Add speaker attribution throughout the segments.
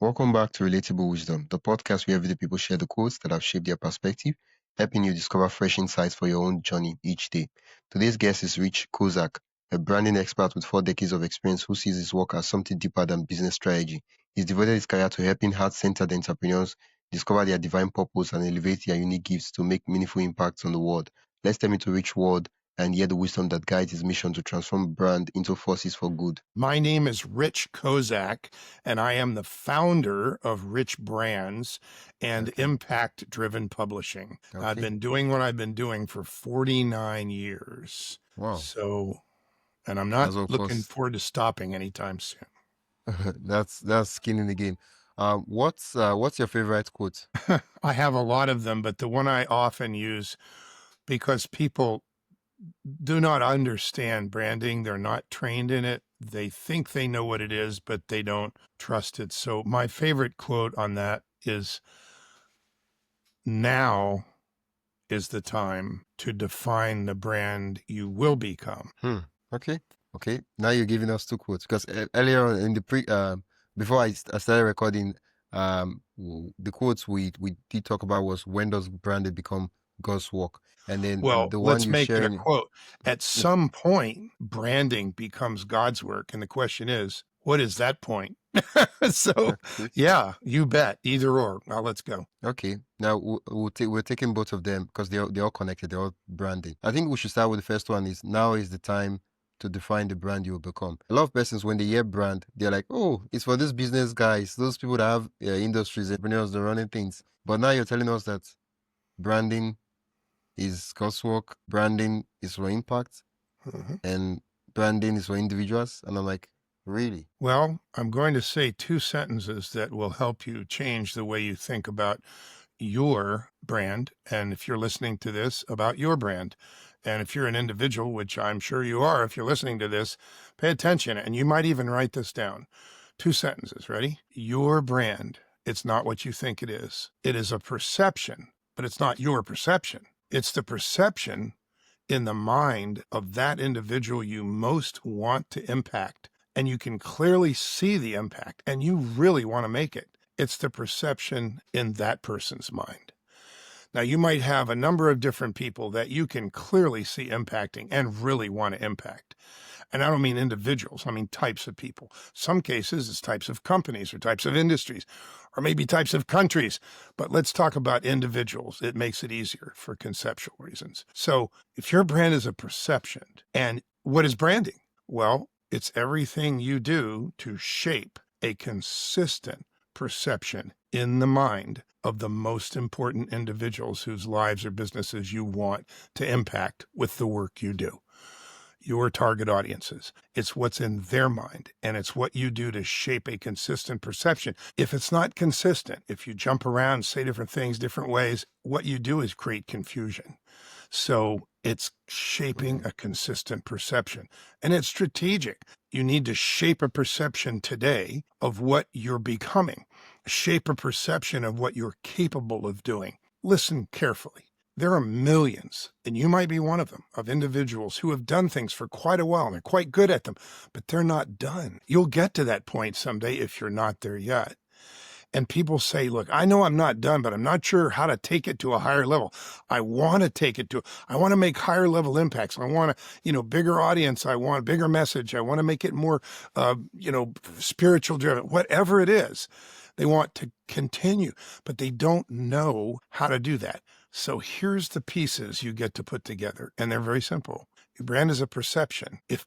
Speaker 1: Welcome back to Relatable Wisdom, the podcast where everyday people share the quotes that have shaped their perspective, helping you discover fresh insights for your own journey each day. Today's guest is Rich Kozak, a branding expert with 4 decades of experience who sees his work as something deeper than business strategy. He's devoted his career to helping heart-centered entrepreneurs discover their divine purpose and elevate their unique gifts to make meaningful impacts on the world. Let's step into Rich's world and hear the wisdom that guides his mission to transform brand into forces for good.
Speaker 2: My name is Rich Kozak, and I am the founder of Rich Brands and
Speaker 1: Okay.
Speaker 2: Impact Driven Publishing. I've
Speaker 1: Okay.
Speaker 2: been doing what I've been doing for 49 years.
Speaker 1: Wow.
Speaker 2: And I'm not
Speaker 1: That's of
Speaker 2: looking
Speaker 1: course
Speaker 2: forward to stopping anytime soon.
Speaker 1: that's skin in the game. What's your favorite quote?
Speaker 2: I have a lot of them, but the one I often use because people do not understand branding. They're not trained in it. They think they know what it is, but they don't trust it. So my favorite quote on that is, "Now is the time to define the brand you will become."
Speaker 1: Okay. Now you're giving us two quotes because earlier on in the before I started recording, the quotes we did talk about was when does branding become God's work, and then
Speaker 2: Well,
Speaker 1: the one
Speaker 2: let's
Speaker 1: you
Speaker 2: make it a
Speaker 1: sharing.
Speaker 2: quote. At some point, branding becomes God's work. And the question is, what is that point? So,
Speaker 1: Okay.
Speaker 2: yeah, you bet. Either or. Now let's go.
Speaker 1: Okay. Now we're taking both of them because they're all connected. They're all branding. I think we should start with the first one. Is now is the time to define the brand you will become. A lot of persons, when they hear brand, they're like, "Oh, it's for these business guys, those people that have industries, entrepreneurs, they're running things." But now you're telling us that branding is God's work, branding is for impact, and branding is for individuals. And I'm like, really?
Speaker 2: Well, I'm going to say two sentences that will help you change the way you think about your brand. And if you're listening to this, about your brand. And if you're an individual, which I'm sure you are, if you're listening to this, pay attention. And you might even write this down. Two sentences. Ready? Your brand. It's not what you think it is. It is a perception, but it's not your perception. It's the perception in the mind of that individual you most want to impact. And you can clearly see the impact and you really want to make it. It's the perception in that person's mind. Now, you might have a number of different people that you can clearly see impacting and really want to impact. And I don't mean individuals, I mean types of people. Some cases it's types of companies or types of industries or maybe types of countries. But let's talk about individuals. It makes it easier for conceptual reasons. So if your brand is a perception, and what is branding? Well, it's everything you do to shape a consistent perception in the mind of the most important individuals whose lives or businesses you want to impact with the work you do. Your target audiences. It's what's in their mind, and it's what you do to shape a consistent perception. If it's not consistent, if you jump around, say different things different ways, what you do is create confusion. So it's shaping a consistent perception, and it's strategic. You need to shape a perception today of what you're becoming, shape a perception of what you're capable of doing. Listen carefully. There are millions, and you might be one of them, of individuals who have done things for quite a while and they're quite good at them, but they're not done. You'll get to that point someday if you're not there yet. And people say, look, I know I'm not done, but I'm not sure how to take it to a higher level. I want to make higher level impacts. I want a, bigger audience. I want a bigger message. I want to make it more, spiritual driven, whatever it is. They want to continue, but they don't know how to do that. So here's the pieces you get to put together, and they're very simple. Your brand is a perception. If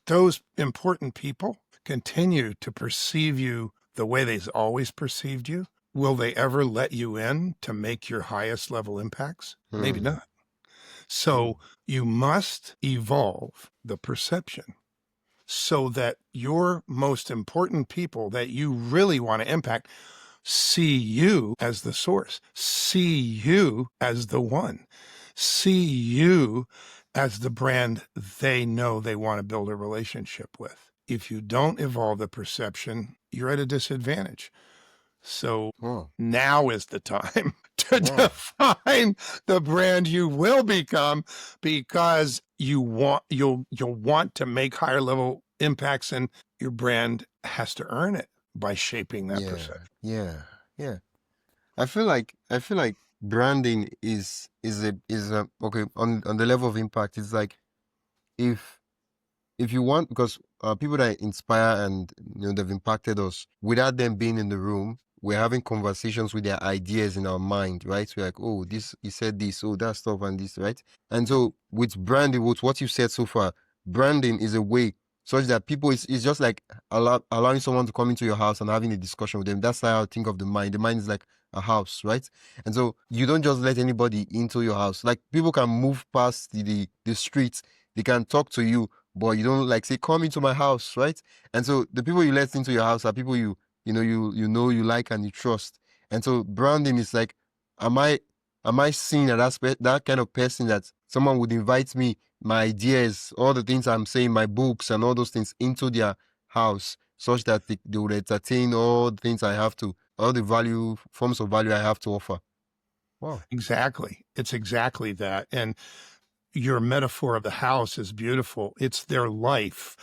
Speaker 2: those important people continue to perceive you the way they've always perceived you, will they ever let you in to make your highest level impacts? Maybe not. So you must evolve the perception so that your most important people that you really want to impact see you as the source, see you as the one, see you as the brand they know they want to build a relationship with. If you don't evolve the perception, you're at a disadvantage. So now is the time to define the brand you will become, because you'll want to make higher level impacts, and your brand has to earn it by shaping that perception.
Speaker 1: Yeah. I feel like branding is a okay on the level of impact. It's like if you want, because people that inspire and they've impacted us without them being in the room, we're having conversations with their ideas in our mind, right? We're like, oh, this, he said this, oh, that stuff and this, right? And so with branding, with what you said so far, branding is a way such that people, it's just like allowing someone to come into your house and having a discussion with them. That's how I think of the mind. The mind is like a house, right? And so you don't just let anybody into your house. Like people can move past the streets, they can talk to you, but you don't like say, come into my house, right? And so the people you let into your house are people you you like and you trust. And so branding is like, am I seeing that kind of person that someone would invite me, my ideas, all the things I'm saying, my books and all those things into their house, such that they would entertain all the things I have to, all the forms of value I have to offer. Wow.
Speaker 2: Exactly. It's exactly that. And your metaphor of the house is beautiful. It's their life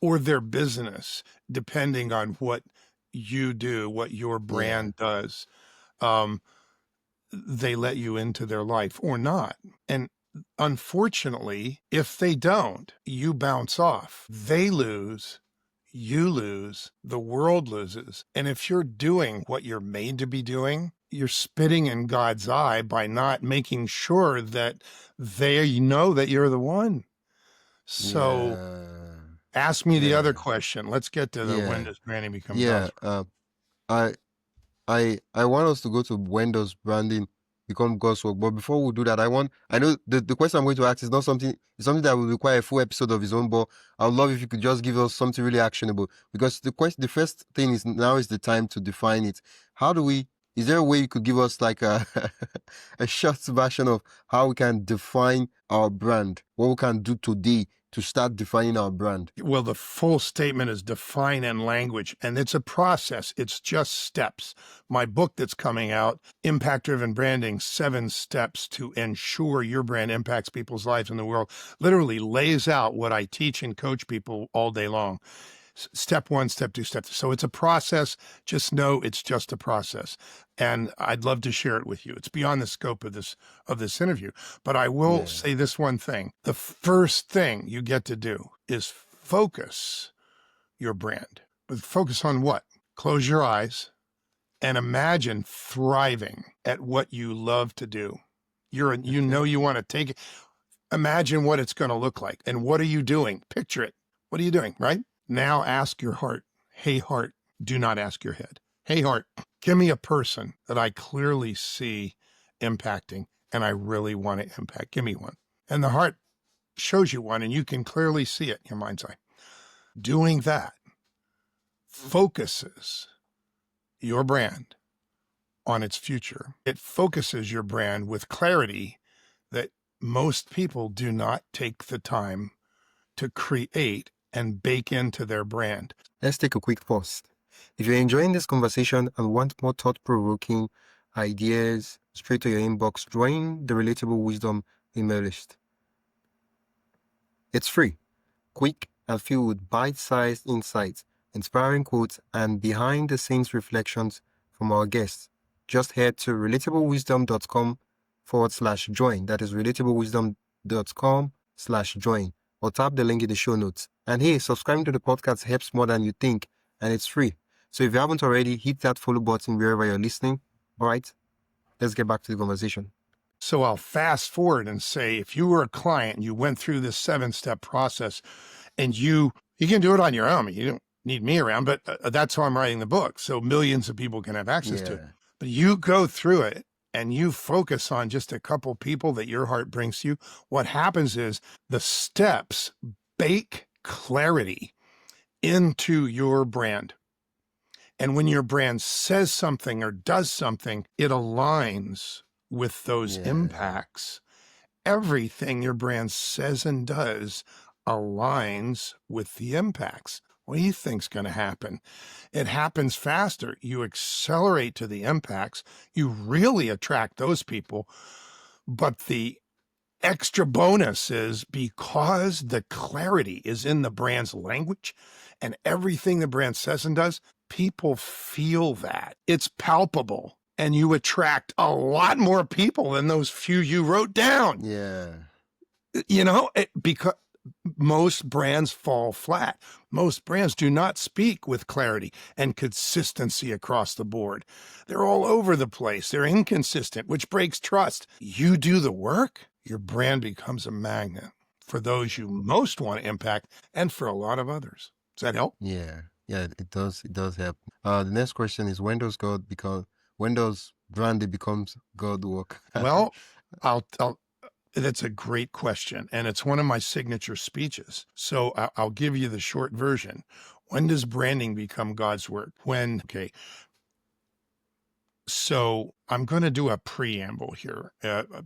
Speaker 2: or their business, depending on what you do, what your brand does. They let you into their life or not. And unfortunately, if they don't, you bounce off. They lose, you lose, the world loses. And if you're doing what you're made to be doing, you're spitting in God's eye by not making sure that they know that you're the one. So ask me the other question. Let's get to the when does branding become gospel?
Speaker 1: I want us to go to when does branding become God's work. But before we do that, I know the question I'm going to ask is not something, it's something that will require a full episode of its own, but I would love if you could just give us something really actionable. Because the first thing is, now is the time to define it. Is there a way you could give us like a a short version of how we can define our brand? What we can do today to start defining our brand?
Speaker 2: Well, the full statement is define in language, and it's a process. It's just steps. My book that's coming out, Impact Driven Branding, 7 Steps to Ensure Your Brand Impacts People's Lives in the World, literally lays out what I teach and coach people all day long. Step 1, step 2, step 3. So it's a process. Just know it's just a process. And I'd love to share it with you. It's beyond the scope of this interview. But I will say this one thing. The first thing you get to do is focus your brand. But focus on what? Close your eyes and imagine thriving at what you love to do. You want to take it. Imagine what it's going to look like. And what are you doing? Picture it. What are you doing, right? Now ask your heart. Hey, heart, do not ask your head. Hey, heart, give me a person that I clearly see impacting and I really want to impact. Give me one. And the heart shows you one and you can clearly see it in your mind's eye. Doing that focuses your brand on its future. It focuses your brand with clarity that most people do not take the time to create and bake into their brand.
Speaker 1: Let's take a quick pause. If you're enjoying this conversation and want more thought-provoking ideas straight to your inbox, join the Relatable Wisdom email list. It's free, quick, and filled with bite-sized insights, inspiring quotes, and behind-the-scenes reflections from our guests. Just head to relatablewisdom.com/join. That is relatablewisdom.com/join. Or tap the link in the show notes. And hey, subscribing to the podcast helps more than you think, and it's free. So if you haven't already, hit that follow button wherever you're listening. All right, let's get back to the conversation.
Speaker 2: So I'll fast forward and say, if you were a client and you went through this 7-step process and you can do it on your own. You don't need me around, but that's how I'm writing the book. So millions of people can have access to it. But you go through it and you focus on just a couple people that your heart brings to you. What happens is the steps bake clarity into your brand. And when your brand says something or does something, it aligns with those impacts. Everything your brand says and does aligns with the impacts. What do you think's going to happen? It happens faster. You accelerate to the impacts. You really attract those people. But the extra bonus is because the clarity is in the brand's language and everything the brand says and does, people feel that. It's palpable. And you attract a lot more people than those few you wrote down.
Speaker 1: Yeah.
Speaker 2: Because most brands fall flat. Most brands do not speak with clarity and consistency across the board. They're all over the place. They're inconsistent, which breaks trust. You do the work, your brand becomes a magnet for those you most want to impact and for a lot of others. Does that help?
Speaker 1: Yeah. Yeah, it does. It does help. The next question is, when does branding becomes God work?
Speaker 2: Well, that's a great question. And it's one of my signature speeches. So I'll give you the short version. When does branding become God's work? So I'm going to do a preamble here,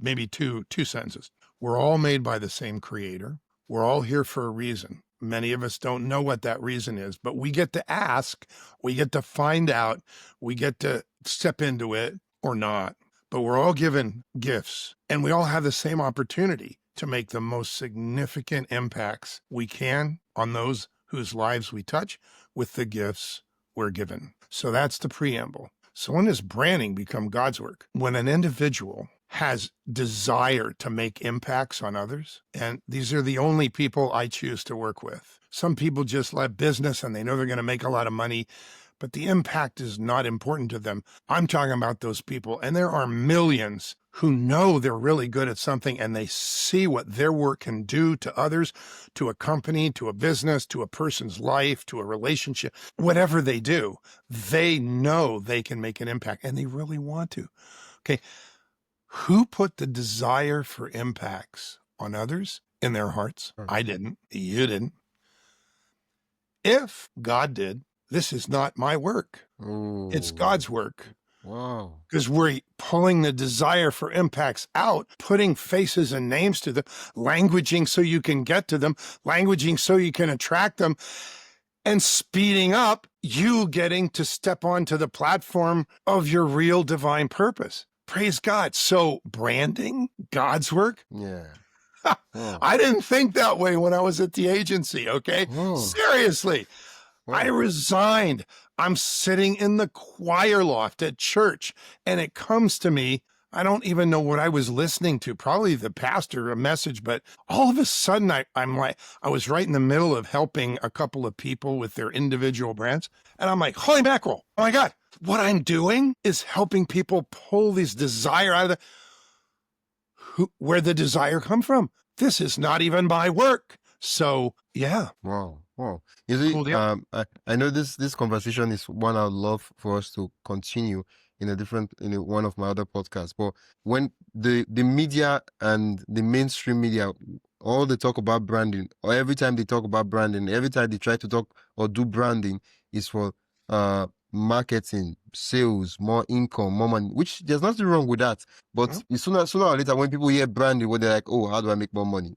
Speaker 2: maybe two sentences. We're all made by the same creator. We're all here for a reason. Many of us don't know what that reason is, but we get to ask, we get to find out, we get to step into it or not. But we're all given gifts, and we all have the same opportunity to make the most significant impacts we can on those whose lives we touch with the gifts we're given. So that's the preamble. So when does branding become God's work? When an individual has desire to make impacts on others, and these are the only people I choose to work with. Some people just love business and they know they're going to make a lot of money, but the impact is not important to them. I'm talking about those people, and there are millions who know they're really good at something and they see what their work can do to others, to a company, to a business, to a person's life, to a relationship, whatever they do, they know they can make an impact and they really want to. Okay. Who put the desire for impacts on others in their hearts? I didn't. You didn't. If God did, this is not my work.
Speaker 1: Ooh.
Speaker 2: It's God's work.
Speaker 1: Wow.
Speaker 2: Because we're pulling the desire for impacts out, putting faces and names to them, languaging so you can get to them, languaging so you can attract them, and speeding up you getting to step onto the platform of your real divine purpose. Praise God. So branding, God's work.
Speaker 1: Yeah. Oh.
Speaker 2: I didn't think that way when I was at the agency. Okay.
Speaker 1: Oh.
Speaker 2: Seriously.
Speaker 1: Oh.
Speaker 2: I resigned. I'm sitting in the choir loft at church and it comes to me. I don't even know what I was listening to, probably the pastor, a message, but all of a sudden I'm like, I was right in the middle of helping a couple of people with their individual brands. And I'm like, holy mackerel. Oh my God. What I'm doing is helping people pull this desire out of where the desire come from. This is not even my work. So yeah.
Speaker 1: Wow. You see,
Speaker 2: Cool deal.
Speaker 1: I know this conversation is one I'd love for us to continue in one of my other podcasts. But when the media and the mainstream media, all they talk about branding, or every time they talk about branding, every time they try to talk or do branding, is for marketing, sales, more income, more money, which there's nothing wrong with that. But sooner or later, when people hear branding, well, they're like, oh, how do I make more money?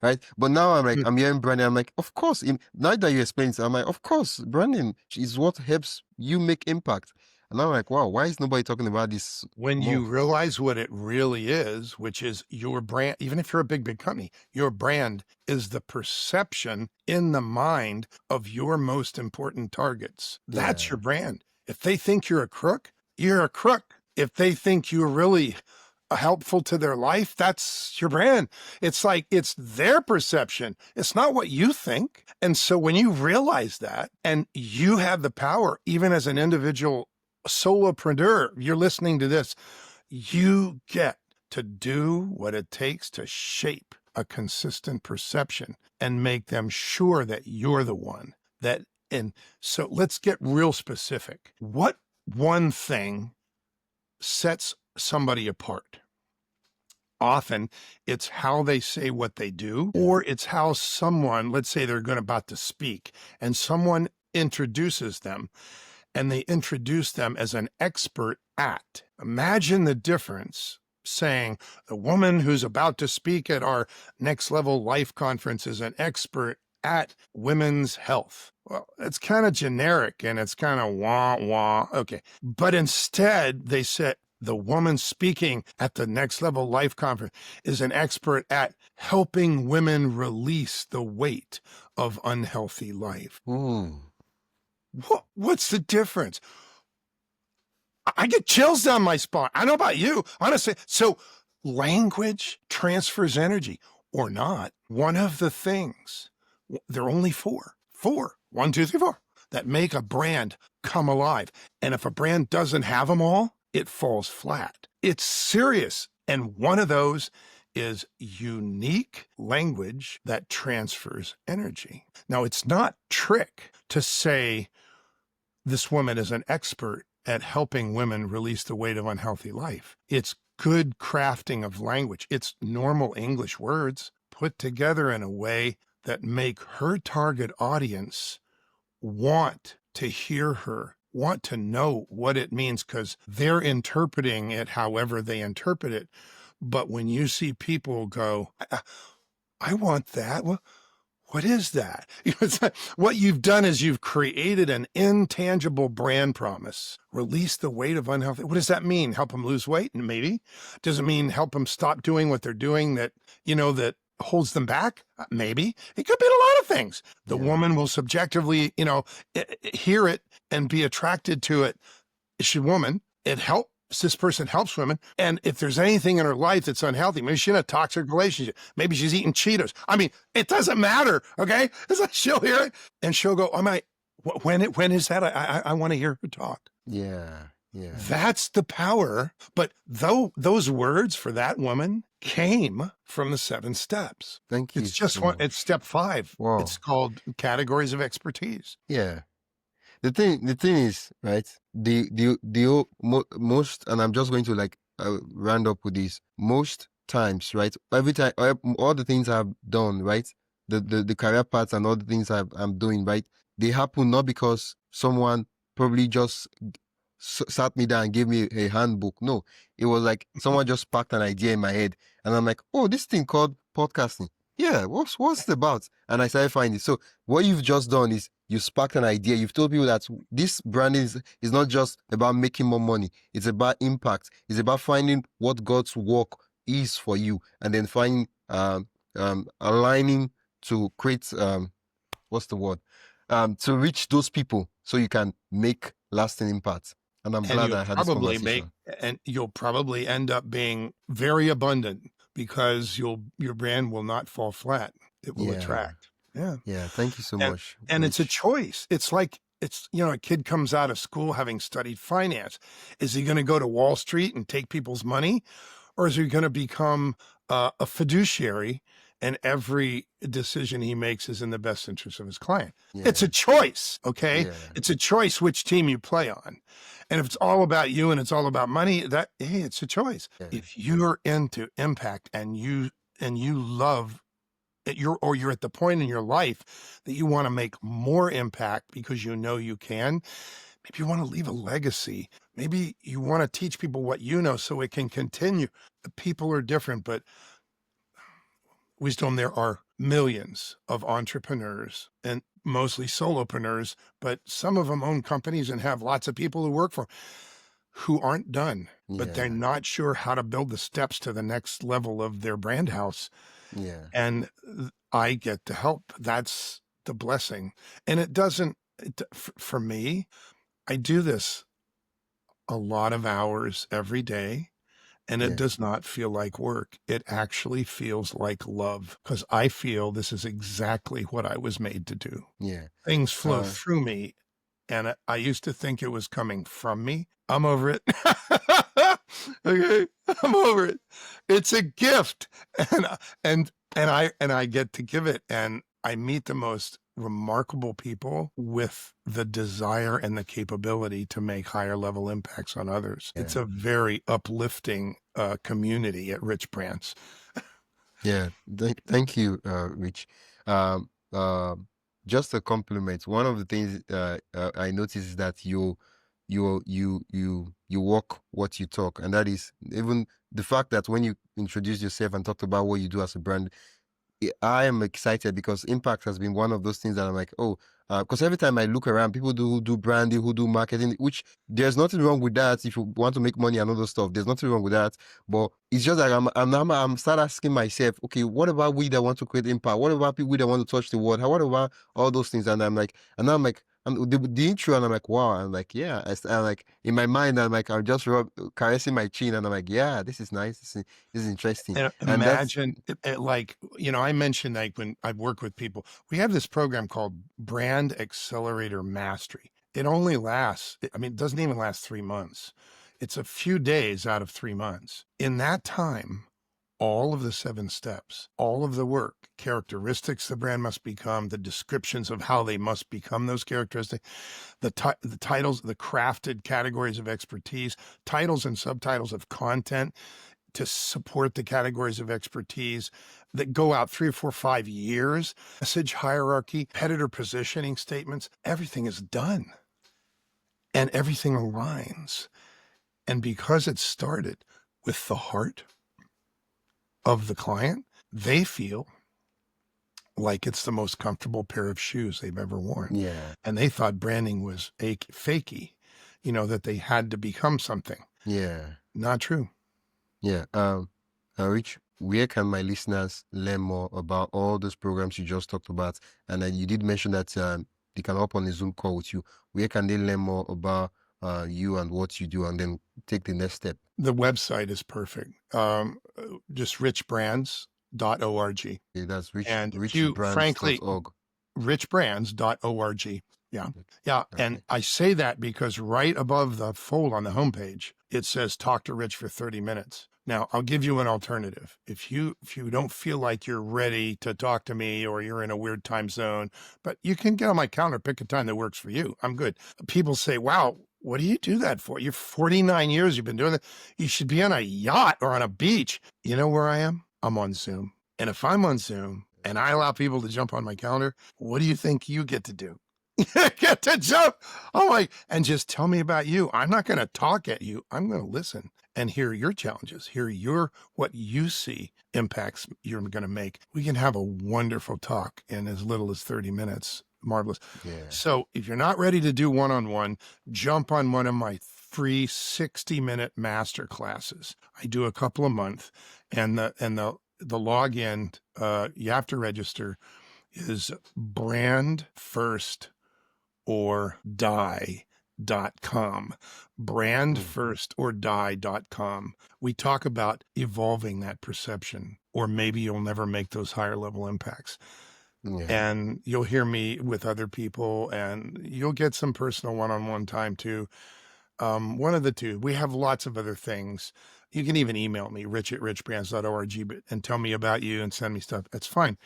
Speaker 1: Right? But now I'm hearing branding, I'm like, of course, now that you explain it, I'm like, of course, branding is what helps you make impact. And I'm like, wow, why is nobody talking about this?
Speaker 2: When you realize what it really is, which is your brand, even if you're a big company, your brand is the perception in the mind of your most important targets. That's your brand. If they think you're a crook, you're a crook. If they think you're really helpful to their life, that's your brand. It's like, it's their perception. It's not what you think. And so when you realize that, and you have the power, even as an individual solopreneur, you're listening to this, you get to do what it takes to shape a consistent perception and make them sure that you're the one that. And so let's get real specific. What one thing sets somebody apart? Often it's how they say what they do, or it's how someone, let's say they're about to speak and someone introduces them and they introduce them as an expert at. Imagine the difference saying the woman who's about to speak at our Next Level Life conference is an expert at women's health. Well, it's kind of generic and it's kind of wah. Okay. But instead they said the woman speaking at the Next Level Life conference is an expert at helping women release the weight of unhealthy life. What's the difference? I get chills down my spine. I don't know about you, honestly. So language transfers energy or not. One of the things, there are only four, 1, 2, 3, 4, that make a brand come alive. And if a brand doesn't have them all, it falls flat. It's serious. And one of those is unique language that transfers energy. Now, it's not trick to say this woman is an expert at helping women release the weight of unhealthy life. It's good crafting of language. It's normal English words put together in a way that make her target audience want to hear her, want to know what it means, because they're interpreting it however they interpret it. But when you see people go, I want that. Well, what is that? What you've done is you've created an intangible brand promise. Release the weight of unhealthy. What does that mean? Help them lose weight? Maybe. Does it mean help them stop doing what they're doing that holds them back? Maybe. It could be a lot of things. The woman will subjectively, hear it and be attracted to it. She's a woman. This person helps women. And if there's anything in her life that's unhealthy, maybe she's in a toxic relationship. Maybe she's eating Cheetos. I mean, it doesn't matter. Okay. It's like she'll hear it and she'll go, when is that? I want to hear her talk.
Speaker 1: Yeah. Yeah.
Speaker 2: That's the power. But those words for that woman came from the 7 steps.
Speaker 1: Thank you.
Speaker 2: It's just it's step 5.
Speaker 1: Wow.
Speaker 2: It's called categories of expertise.
Speaker 1: Yeah. The thing is, right, most, and I'm just going to round up with this, most times, right, every time, all the things I've done, right, the career paths and all the things I'm doing, right, they happen not because someone probably just sat me down and gave me a handbook. No, it was like someone just sparked an idea in my head and I'm like, oh, this thing called podcasting. Yeah, what's it about? And I started finding it. So what you've just done is you sparked an idea. You've told people that this branding is not just about making more money. It's about impact. It's about finding what God's work is for you and then finding, aligning to create, what's the word? To reach those people so you can make lasting impact. And I'm glad I had this conversation.
Speaker 2: And you'll probably end up being very abundant because your brand will not fall flat. It will attract. Yeah.
Speaker 1: Yeah. Thank you so much.
Speaker 2: And it's a choice. It's like, a kid comes out of school having studied finance. Is he going to go to Wall Street and take people's money? Or is he going to become a fiduciary and every decision he makes is in the best interest of his client? Yeah. It's a choice. Okay. Yeah. It's a choice which team you play on. And if it's all about you and it's all about money, it's a choice. Yeah. If you're into impact and you love it, you're at the point in your life that you want to make more impact because you know you can, maybe you want to leave a legacy. Maybe you want to teach people what you know so it can continue. The people are different, but Wisdom, there are millions of entrepreneurs and mostly solopreneurs, but some of them own companies and have lots of people who work for them who aren't done, but they're not sure how to build the steps to the next level of their brand house. Yeah. And I get to help. That's the blessing. And for me, I do this a lot of hours every day. And it does not feel like work. It actually feels like love because I feel this is exactly what I was made to do. Yeah. Things flow through me. And I used to think it was coming from me. I'm over it. Okay. I'm over it. It's a gift. And I get to give it. And I meet the most remarkable people with the desire and the capability to make higher level impacts on others. Yeah. It's a very uplifting community at Rich Brands.
Speaker 1: Yeah, thank you, Rich. Just a compliment. One of the things I noticed is that you walk what you talk, and that is even the fact that when you introduced yourself and talked about what you do as a brand, I am excited because impact has been one of those things that I'm like, because every time I look around, people who do branding, who do marketing, which there's nothing wrong with that. If you want to make money and other stuff, there's nothing wrong with that. But it's just like I'm start asking myself, okay, what about we that want to create impact? What about people that want to touch the world? What about all those things? And I'm like, And the intro, and I'm like, wow. I'm like, yeah. I'm like, in my mind, I'm like, I'm just caressing my chin, and I'm like, yeah, this is nice. This is interesting.
Speaker 2: And
Speaker 1: And that's,
Speaker 2: imagine, like, I mentioned, like, when I've worked with people, we have this program called Brand Accelerator Mastery. It only lasts, it doesn't even last 3 months. It's a few days out of 3 months. In that time, all of the 7 steps, all of the work, characteristics the brand must become, the descriptions of how they must become those characteristics, the titles, the crafted categories of expertise, titles and subtitles of content to support the categories of expertise that go out 3 or 4, 5 years, message hierarchy, competitor positioning statements, everything is done and everything aligns. And because it started with the heart of the client, they feel like it's the most comfortable pair of shoes they've ever worn.
Speaker 1: yeah.
Speaker 2: And they thought branding was fakey, that they had to become something.
Speaker 1: Yeah.
Speaker 2: Not true.
Speaker 1: Yeah. Rich, where can my listeners learn more about all those programs you just talked about? And then you did mention that they can hop on a Zoom call with you. Where can they learn more about you and what you do, and then take the next step?
Speaker 2: The website is perfect. Just richbrands.org.
Speaker 1: Okay, that's
Speaker 2: And if you, frankly,
Speaker 1: richbrands.org.
Speaker 2: richbrands.org. Yeah. Yeah.
Speaker 1: Okay.
Speaker 2: And I say that because right above the fold on the homepage, it says talk to Rich for 30 minutes. Now, I'll give you an alternative. If you don't feel like you're ready to talk to me, or you're in a weird time zone, but you can get on my calendar, pick a time that works for you. I'm good. People say, wow, what do you do that for? You're 49 years you've been doing that. You should be on a yacht or on a beach. You know where I am? I'm on Zoom. And if I'm on Zoom and I allow people to jump on my calendar, what do you think you get to do? Get to jump. Oh my, and just tell me about you. I'm not going to talk at you. I'm going to listen and hear your challenges, hear what you see impacts you're going to make. We can have a wonderful talk in as little as 30 minutes. Marvelous.
Speaker 1: Yeah.
Speaker 2: So if you're not ready to do one-on-one, jump on one of my free 60-minute master classes. I do a couple a month, and the login, you have to register, is brandfirstorDie.com. BrandfirstorDie.com. We talk about evolving that perception, or maybe you'll never make those higher level impacts.
Speaker 1: Yeah.
Speaker 2: And you'll hear me with other people, and you'll get some personal one-on-one time too. One of the two. We have lots of other things. You can even email me, rich@richbrands.org, and tell me about you and send me stuff. That's fine.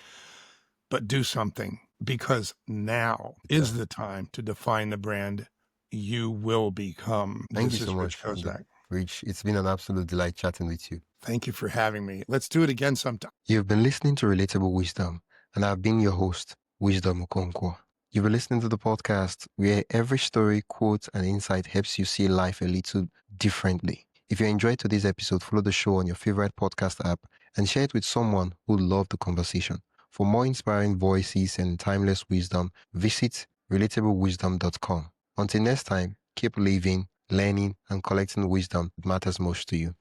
Speaker 2: But do something, because now is the time to define the brand you will become.
Speaker 1: Thank
Speaker 2: This
Speaker 1: you so
Speaker 2: is
Speaker 1: much,
Speaker 2: Rich Kozak.
Speaker 1: Rich. It's been an absolute delight chatting with you.
Speaker 2: Thank you for having me. Let's do it again sometime.
Speaker 1: You've been listening to Relatable Wisdom, and I've been your host, Wisdom Okonkwo. You've been listening to the podcast where every story, quote, and insight helps you see life a little differently. If you enjoyed today's episode, follow the show on your favorite podcast app and share it with someone who loved the conversation. For more inspiring voices and timeless wisdom, visit relatablewisdom.com. Until next time, keep living, learning, and collecting wisdom that matters most to you.